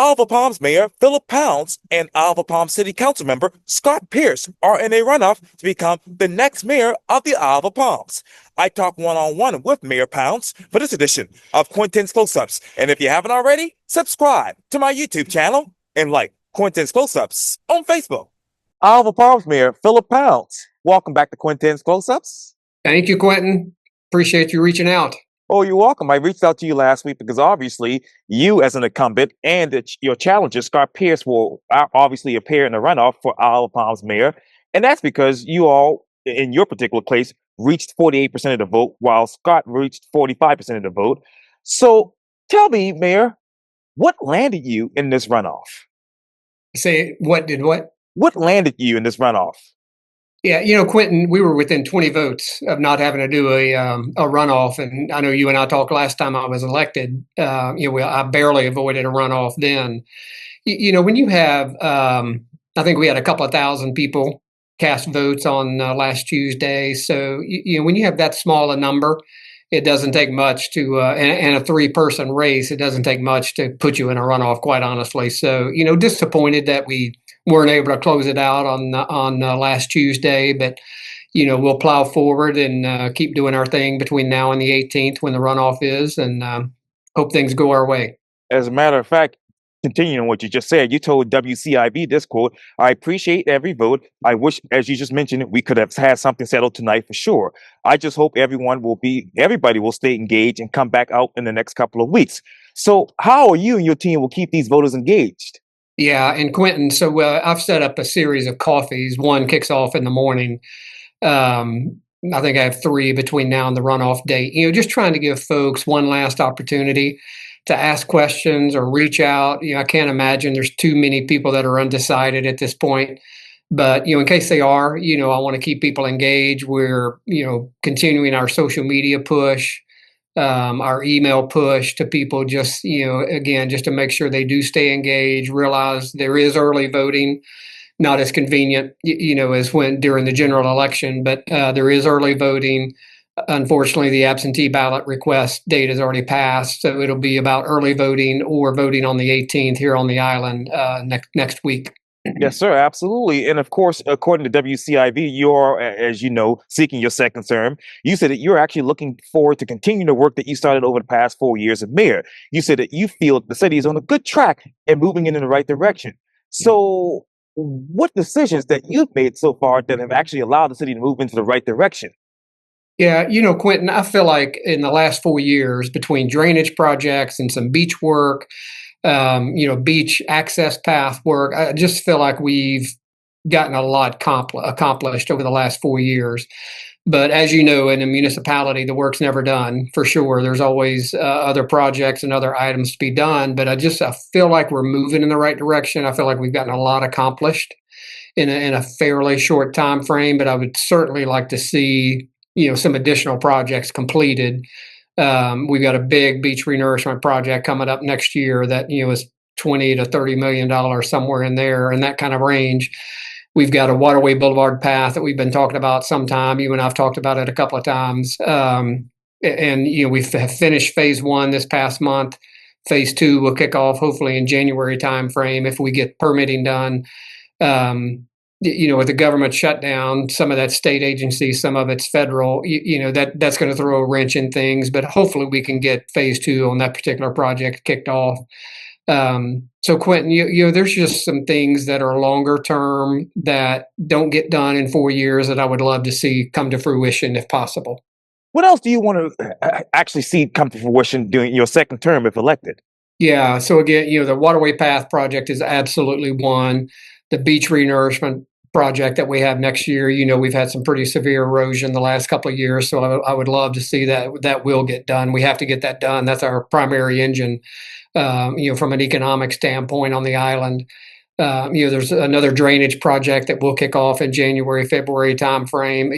Alva Palms Mayor Phillip and Alva Palms City Council member Scott Pierce are in a runoff to become the next mayor of the Alva Palms. I talk one-on-one with Mayor Pounds for this edition of Quintin's Close-Ups. And if you haven't already, subscribe to my YouTube channel and like Quintin's Close-Ups on Facebook. Alva Palms Mayor Phillip Pounds, welcome back to Quintin's Close-Ups. Thank you, Quintin. Appreciate you reaching out. Oh, you're welcome. I reached out to you last week because obviously you, as an incumbent, and your challenger, Scott Pierce, will obviously appear in the runoff for Alva Palms mayor. And that's because you all, in your particular case, reached 48% of the vote, while Scott reached 45% of the vote. So tell me, Mayor, what landed you in this runoff? Say, what did what? What landed you in this runoff? Yeah, Quintin, we were within 20 votes of not having to do a runoff, and I know you and I talked last time I was elected. I barely avoided a runoff then. When you have, I think we had a couple of thousand people cast votes on last Tuesday. So when you have that small a number, it doesn't take much to, and a three-person race, it doesn't take much to put you in a runoff, quite honestly. So disappointed that we weren't able to close it out on last Tuesday, but we'll plow forward and keep doing our thing between now and the 18th when the runoff is, and hope things go our way. As a matter of fact, continuing on what you just said, you told WCIB this quote: "I appreciate every vote. I wish, as you just mentioned, we could have had something settled tonight for sure. I just hope everybody will stay engaged and come back out in the next couple of weeks." So how are you and your team will keep these voters engaged? Yeah, and Quintin, so I've set up a series of coffees. One kicks off in the morning. I think I have three between now and the runoff date. Just trying to give folks one last opportunity to ask questions or reach out. I can't imagine there's too many people that are undecided at this point. But in case they are, I want to keep people engaged. We're continuing our social media push. Our email push to people, just again, just to make sure they do stay engaged, realize there is early voting, not as convenient as when during the general election, but there is early voting. Unfortunately, the absentee ballot request date has already passed, so it'll be about early voting or voting on the 18th here on the island next week. Yes, sir, absolutely. And of course, according to WCIV, you're, as you know, seeking your second term. You said that you're actually looking forward to continue the work that you started over the past 4 years as mayor. You said that you feel the city is on a good track and moving in the right direction. So what decisions that you've made so far that have actually allowed the city to move into the right direction? Yeah, Quintin, I feel like in the last 4 years, between drainage projects and some beach work, beach access path work, I just feel like we've gotten a lot accomplished over the last 4 years. But as you know, in a municipality, the work's never done, for sure. There's always other projects and other items to be done. But I feel like we're moving in the right direction. I feel like we've gotten a lot accomplished in a fairly short time frame. But I would certainly like to see some additional projects completed. We've got a big beach renourishment project coming up next year that is $20 to $30 million, somewhere in there, in that kind of range. We've got a waterway boulevard path that we've been talking about some time. You and I've talked about it a couple of times. We have finished phase one this past month. Phase two will kick off hopefully in January timeframe if we get permitting done. With the government shutdown, some of that state agency, some of it's federal, that's going to throw a wrench in things, but hopefully we can get phase two on that particular project kicked off. So Quintin, there's just some things that are longer term that don't get done in 4 years that I would love to see come to fruition if possible. What else do you want to actually see come to fruition during your second term if elected? Yeah, so again, the waterway path project is absolutely one. The beach renourishment project that we have next year, we've had some pretty severe erosion the last couple of years, so I would love to see that will get done. We have to get that done. That's our primary engine, from an economic standpoint on the island. There's another drainage project that will kick off in January, February timeframe.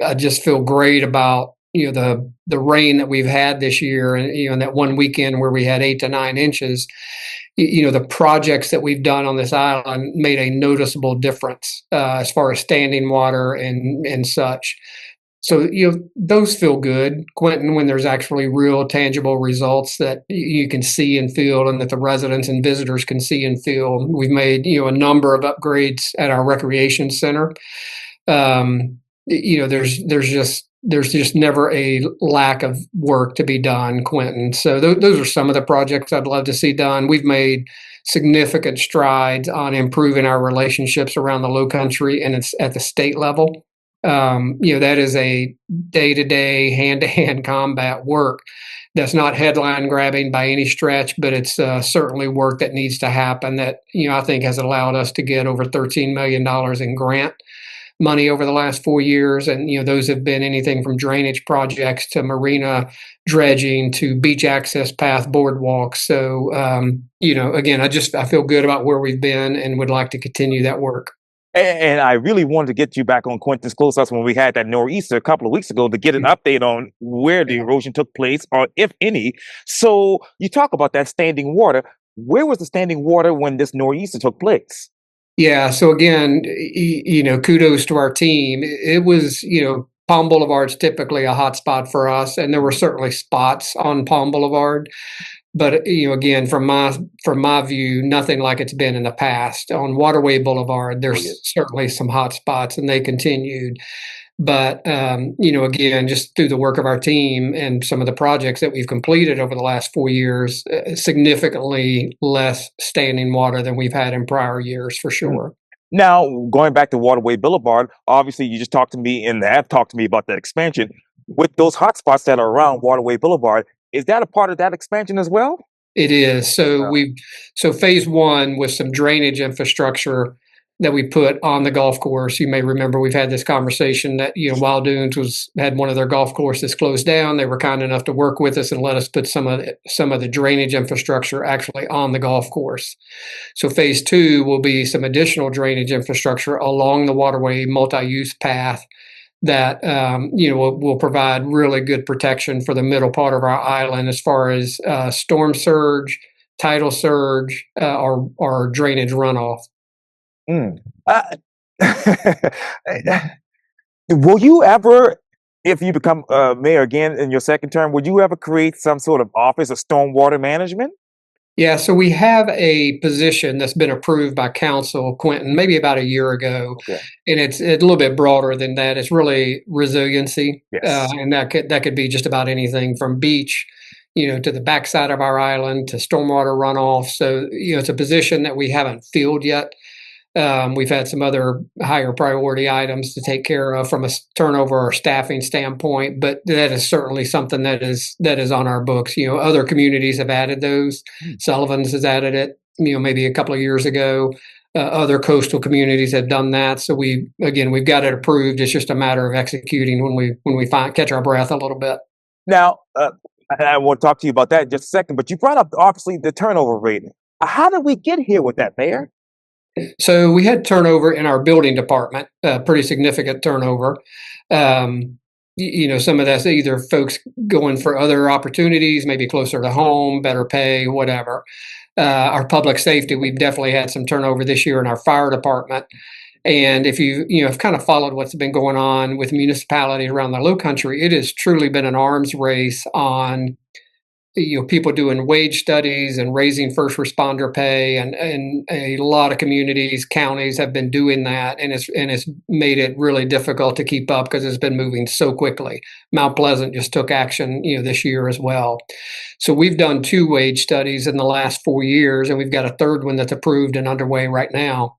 I just feel great about the rain that we've had this year, and in that one weekend where we had 8 to 9 inches. The projects that we've done on this island made a noticeable difference as far as standing water and such. So, those feel good, Quentin, when there's actually real tangible results that you can see and feel, and that the residents and visitors can see and feel. We've made, a number of upgrades at our recreation center. There's just never a lack of work to be done, Quentin. So those are some of the projects I'd love to see done. We've made significant strides on improving our relationships around the Low Country, and it's at the state level. That is a day-to-day, hand-to-hand combat work that's not headline grabbing by any stretch, but it's certainly work that needs to happen that, I think has allowed us to get over $13 million in grant money over the last 4 years. And, those have been anything from drainage projects to marina dredging to beach access path boardwalks. So, again, I feel good about where we've been and would like to continue that work. And I really wanted to get you back on Quintin's Close-Ups when we had that nor'easter a couple of weeks ago to get an update on where the erosion took place, or if any. So you talk about that standing water. Where was the standing water when this nor'easter took place? Yeah. So again, kudos to our team. It was, Palm Boulevard's typically a hot spot for us, and there were certainly spots on Palm Boulevard. But again, from my view, nothing like it's been in the past. On Waterway Boulevard, Oh, there's yeah. certainly some hot spots, and they continued. But again, just through the work of our team and some of the projects that we've completed over the last 4 years, significantly less standing water than we've had in prior years, for Mm. sure. Now, going back to Waterway Boulevard, obviously you just talked to me and have talked to me about that expansion. With those hotspots that are around Waterway Boulevard, is that a part of that expansion as well? It is. So Uh, phase one was some drainage infrastructure that we put on the golf course. You may remember we've had this conversation that, Wild Dunes had one of their golf courses closed down. They were kind enough to work with us and let us put some of the drainage infrastructure actually on the golf course. So phase two will be some additional drainage infrastructure along the waterway multi-use path that will provide really good protection for the middle part of our island as far as storm surge, tidal surge, or drainage runoff. mm. Uh, will you ever, if you become mayor again in your second term, would you ever create some sort of office of stormwater management? Yeah, so we have a position that's been approved by council, Quentin, maybe about a year ago, Okay. and it's a little bit broader than that. It's really resiliency, Yes. and that could be just about anything from beach, to the backside of our island to stormwater runoff. So it's a position that we haven't filled yet. We've had some other higher priority items to take care of from a turnover or staffing standpoint, but that is certainly something that is on our books. Other communities have added those. Mm. Sullivan's has added it. Maybe a couple of years ago. Other coastal communities have done that. So we've got it approved. It's just a matter of executing when we catch our breath a little bit. Now, I want to talk to you about that in just a second, but you brought up obviously the turnover rate. How did we get here with that, Mayor? So we had turnover in our building department, pretty significant turnover. Some of that's either folks going for other opportunities, maybe closer to home, better pay, whatever. Our public safety, we've definitely had some turnover this year in our fire department. And if have kind of followed what's been going on with municipalities around the Low Country, it has truly been an arms race on people doing wage studies and raising first responder pay, and a lot of communities, counties have been doing that, and it's made it really difficult to keep up because it's been moving so quickly. Mount Pleasant just took action, this year as well. So we've done two wage studies in the last 4 years, and we've got a third one that's approved and underway right now.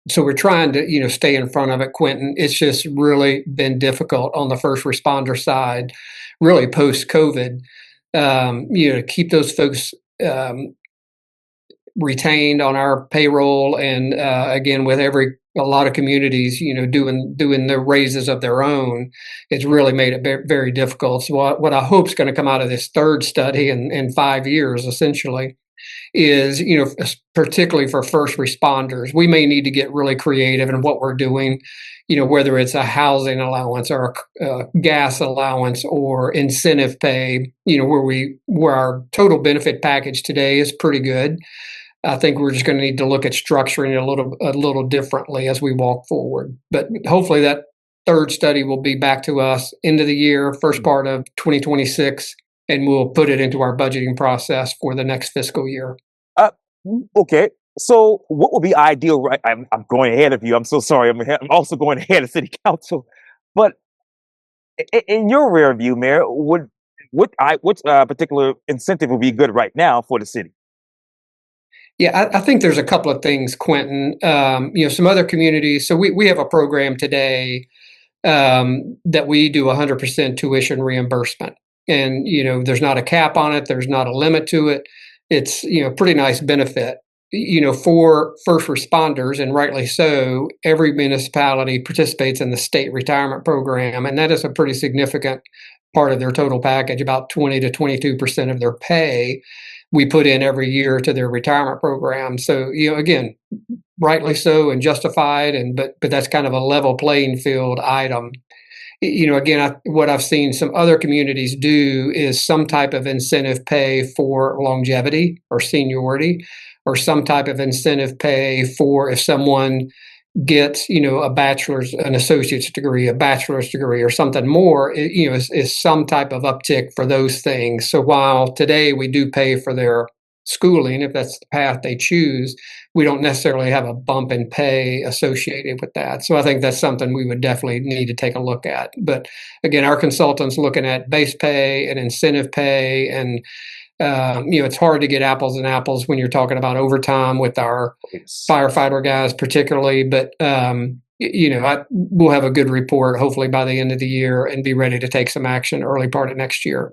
So we're trying to, stay in front of it, Quentin. It's just really been difficult on the first responder side, really post COVID, to keep those folks retained on our payroll. And again, with a lot of communities, doing the raises of their own, it's really made it very difficult. So what I hope is going to come out of this third study in 5 years, essentially, is, particularly for first responders, we may need to get really creative in what we're doing, whether it's a housing allowance or a gas allowance or incentive pay, where our total benefit package today is pretty good. I think we're just going to need to look at structuring it a little differently as we walk forward. But hopefully third study will be back to us end of the year, first part of 2026, and we'll put it into our budgeting process for the next fiscal year. Uh, okay. So, what would be ideal? Right, I'm going ahead of you. I'm so sorry. I'm also going ahead of City Council. But in your rear view, Mayor, which particular incentive would be good right now for the city? Yeah, I think there's a couple of things, Quentin. Some other communities. So we have a program today that we do 100% tuition reimbursement, and there's not a cap on it. There's not a limit to it. It's pretty nice benefit. For first responders, and rightly so, every municipality participates in the state retirement program, and that is a pretty significant part of their total package. About 20 to 22% of their pay we put in every year to their retirement program. So again, rightly so and justified, and but that's kind of a level playing field item. Again, what I've seen some other communities do is some type of incentive pay for longevity or seniority, or some type of incentive pay for if someone gets a bachelor's, an associate's degree, a bachelor's degree, or something more, is some type of uptick for those things. So while today we do pay for their schooling, if that's the path they choose, we don't necessarily have a bump in pay associated with that. So I think that's something we would definitely need to take a look at. But again, our consultants looking at base pay and incentive pay, and it's hard to get apples and apples when you're talking about overtime with our Yes. firefighter guys, particularly. But we'll have a good report hopefully by the end of the year and be ready to take some action early part of next year.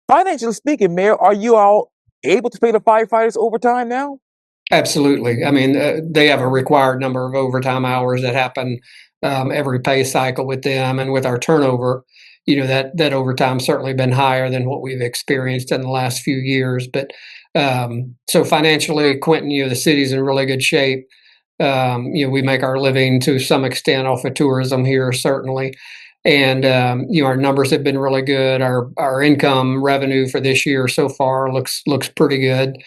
Financially speaking, Mayor, are you all able to pay the firefighters overtime now? Absolutely. I mean, they have a required number of overtime hours that happen every pay cycle with them, and with our turnover, that overtime certainly been higher than what we've experienced in the last few years. But so financially, Quentin, the city's in really good shape. We make our living to some extent off of tourism here, certainly. And our numbers have been really good. Our income revenue for this year so far looks pretty good.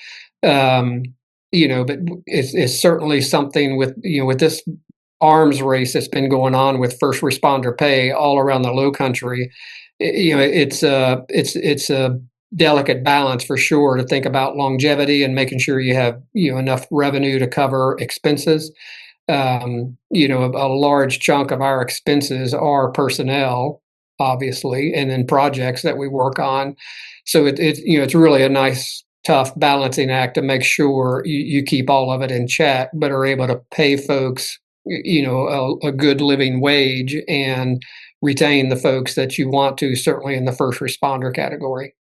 Um, but it's certainly something with this arms race that's been going on with first responder pay all around the Low Country. It's a delicate balance for sure to think about longevity and making sure you have enough revenue to cover expenses. A large chunk of our expenses are personnel, obviously, and then projects that we work on. So it's really a nice, tough balancing act to make sure you keep all of it in check, but are able to pay folks, a good living wage and retain the folks that you want to, certainly in the first responder category.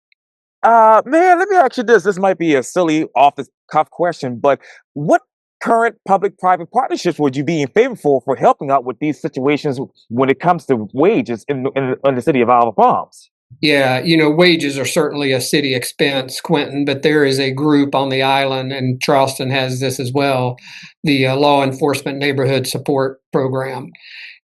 Man, let me ask you this. This might be a silly, off the cuff question, but what current public private partnerships would you be in favor for helping out with these situations when it comes to wages in the city of Isle of Palms? Yeah, wages are certainly a city expense, Quentin, but there is a group on the island, and Charleston has this as well, the Law Enforcement Neighborhood Support Program.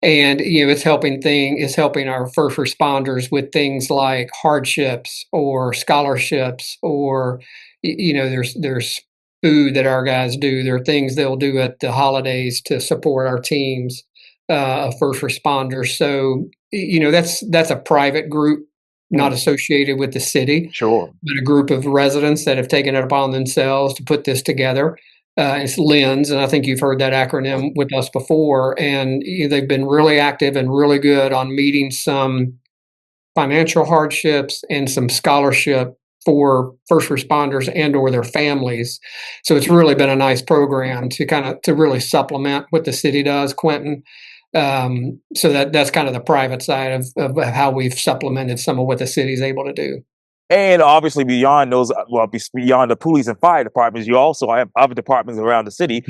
And it's helping our first responders with things like hardships or scholarships, or there's food that our guys do. There are things they'll do at the holidays to support our teams of first responders. So that's a private group, not Hmm, associated with the city, sure. but a group of residents that have taken it upon themselves to put this together. It's LENS, and I think you've heard that acronym with us before. And they've been really active and really good on meeting some financial hardships and some scholarship for first responders and or their families. So it's really been a nice program to really supplement what the city does, Quentin. So that's kind of the private side of how we've supplemented some of what the city's able to do. And obviously, beyond those, well, beyond the police and fire departments, you also have other departments around the city.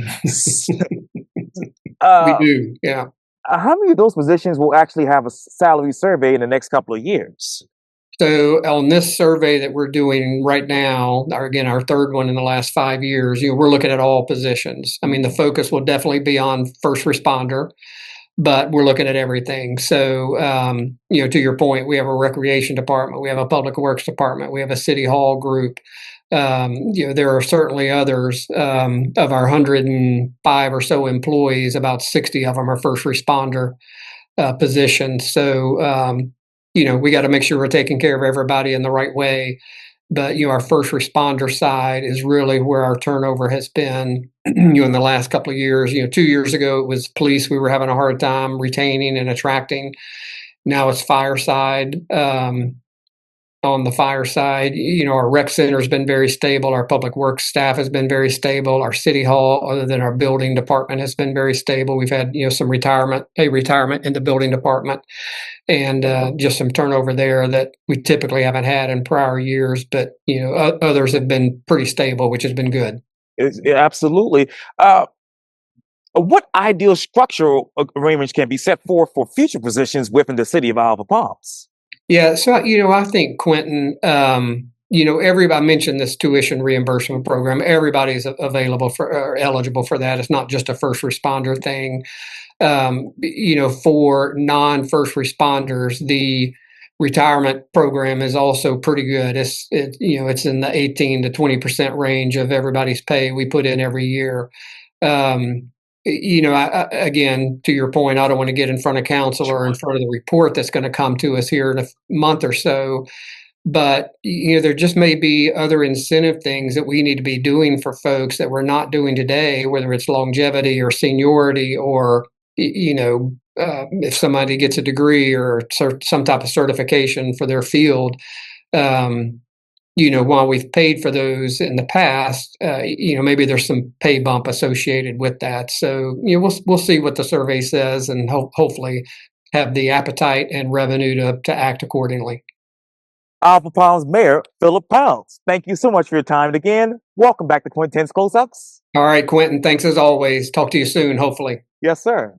We uh, do, yeah. how many of those positions will actually have a salary survey in the next couple of years? So on this survey that we're doing right now, our third one in the last 5 years, we're looking at all positions. I mean, the focus will definitely be on first responder, but we're looking at everything. So, to your point, we have a recreation department, we have a public works department, we have a city hall group. There are certainly others. Of our 105 or so employees, about 60 of them are first responder. position. So, we got to make sure we're taking care of everybody in the right way. But our first responder side is really where our turnover has been. In the last couple of years. 2 years ago it was police. We were having a hard time retaining and attracting. Now it's fire side. On the fire side, our rec center has been very stable. Our public works staff has been very stable. Our city hall, other than our building department, has been very stable. We've had some retirement in the building department, and just some turnover there that we typically haven't had in prior years. But others have been pretty stable, which has been good. Absolutely. What ideal structural arrangements can be set forth for future positions within the city of Isle of Palms? Yeah, so I think Quintin, everybody mentioned this tuition reimbursement program. Everybody's available for or eligible for that. It's not just a first responder thing. For non-first responders, the retirement program is also pretty good. It's in the 18 to 20% range of everybody's pay we put in every year. Um, again, to your point, I don't want to get in front of council or in front of the report that's going to come to us here in a month or so. But there just may be other incentive things that we need to be doing for folks that we're not doing today, whether it's longevity or seniority, or if somebody gets a degree or some type of certification for their field. Um, while we've paid for those in the past, maybe there's some pay bump associated with that. So, we'll see what the survey says, and hopefully have the appetite and revenue to act accordingly. Isle of Palms Mayor Phillip Pounds. Thank you so much for your time. And again, welcome back to Quintin's Close-Ups. All right, Quintin, thanks as always. Talk to you soon, hopefully. Yes, sir.